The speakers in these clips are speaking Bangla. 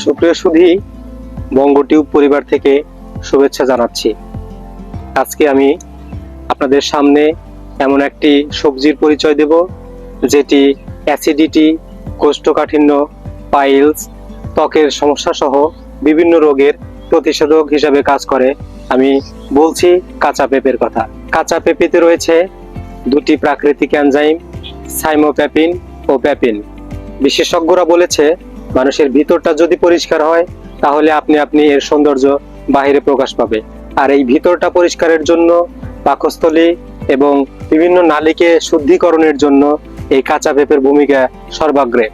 সুপ্রিয় সুধী, বঙ্গ টিউব পরিবার থেকে শুভেচ্ছা জানাচ্ছি। আজকে আমি আপনাদের সামনে এমন একটি সবজির পরিচয় দেব যেটি অ্যাসিডিটি, কোষ্ঠকাঠিন্য, পাইলস, ত্বকের সমস্যা সহ বিভিন্ন রোগের প্রতিষেধক হিসাবে কাজ করে। আমি বলছি কাঁচা পেঁপের কথা। কাঁচা পেঁপেতে রয়েছে দুটি প্রাকৃতিক এনজাইম, সাইমোপ্যাপিন ও প্যাপিন। বিশেষজ্ঞরা বলেছে মানুষের ভিতরটা যদি পরিষ্কার হয় তাহলে আপনি এর সৌন্দর্য বাহিরে প্রকাশ পাবে। আর এই ভিতরটা পরিষ্কারের জন্য পাকস্থলী এবং বিভিন্ন নালীকে শুদ্ধিকরণের জন্য এই কাঁচা পেঁপের ভূমিকা সর্বাগ্রে।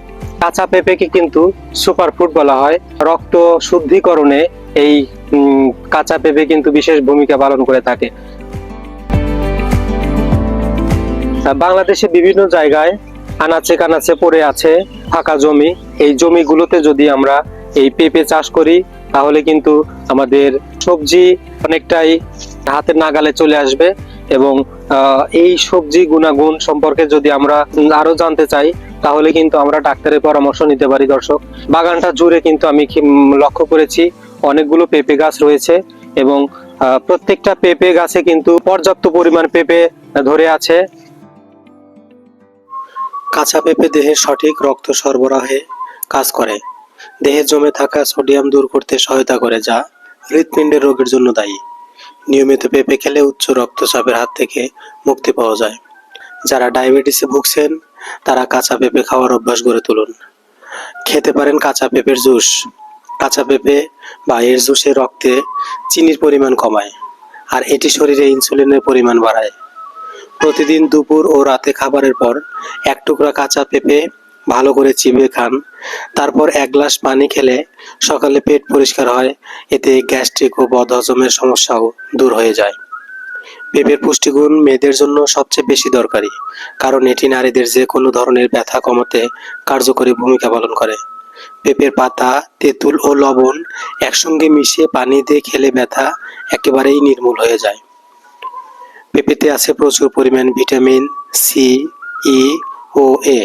কাঁচা পেঁপেকে কিন্তু সুপারফুড বলা হয়। রক্ত শুদ্ধিকরণে এই কাঁচা পেঁপে কিন্তু বিশেষ ভূমিকা পালন করে থাকে। বাংলাদেশে বিভিন্ন জায়গায় আনাচে কানাচে পড়ে আছে ফাঁকা জমি। এই জমিগুলোতে যদি আমরা এই পেঁপে চাষ করি তাহলে কিন্তু আমাদের সবজি অনেকটাই হাতের নাগালে চলে আসবে। এবং এই সবজি গুণাগুণ সম্পর্কে যদি আমরা আরো জানতে চাই তাহলে কিন্তু আমরা ডাক্তারের পরামর্শ নিতে পারি। দর্শক, বাগানটা জুড়ে কিন্তু আমি লক্ষ্য করেছি অনেকগুলো পেঁপে গাছ রয়েছে এবং প্রত্যেকটা পেঁপে গাছে কিন্তু পর্যাপ্ত পরিমাণ পেঁপে ধরে আছে। কাঁচা পেঁপে দেহের সঠিক রক্ত সরবরাহে কাজ করে, দেহে জমে থাকা সোডিয়াম দূর করতে সহায়তা করে, যা হৃৎপিণ্ডের রোগের জন্য দায়ী। নিয়মিত পেঁপে খেলে উচ্চ রক্তচাপের হাত থেকে মুক্তি পাওয়া যায়। যারা ডায়াবেটিসে ভুগছেন তারা কাঁচা পেঁপে খাওয়ার অভ্যাস গড়ে তুলুন। খেতে পারেন কাঁচা পেঁপের জুস। কাঁচা পেঁপে বা এর জুসে রক্তে চিনির পরিমাণ কমায়, আর এটি শরীরে ইনসুলিনের পরিমাণ বাড়ায়। প্রতিদিন দুপুর ও রাতে খাবারের পর এক টুকরা কাঁচা পেঁপে ভালো করে চিবিয়ে খান। তারপর এক গ্লাস পানি খেলে সকালে পেট পরিষ্কার হয়। এতে গ্যাস্ট্রিক ও বদহজমের সমস্যাও দূর হয়ে যায়। পেঁপের পুষ্টিগুণ মেয়েদের জন্য সবচেয়ে বেশি দরকারি, কারণ এটি নারীদের যে কোনো ধরনের ব্যথা কমাতে কার্যকরী ভূমিকা পালন করে। পেঁপের পাতা, তেঁতুল ও লবণ একসঙ্গে মিশিয়ে পানি দিয়ে খেলে ব্যথা একেবারেই নির্মূল হয়ে যায়। পেঁপেতে আছে প্রচুর পরিমাণ ভিটামিন সি, ই ও এ,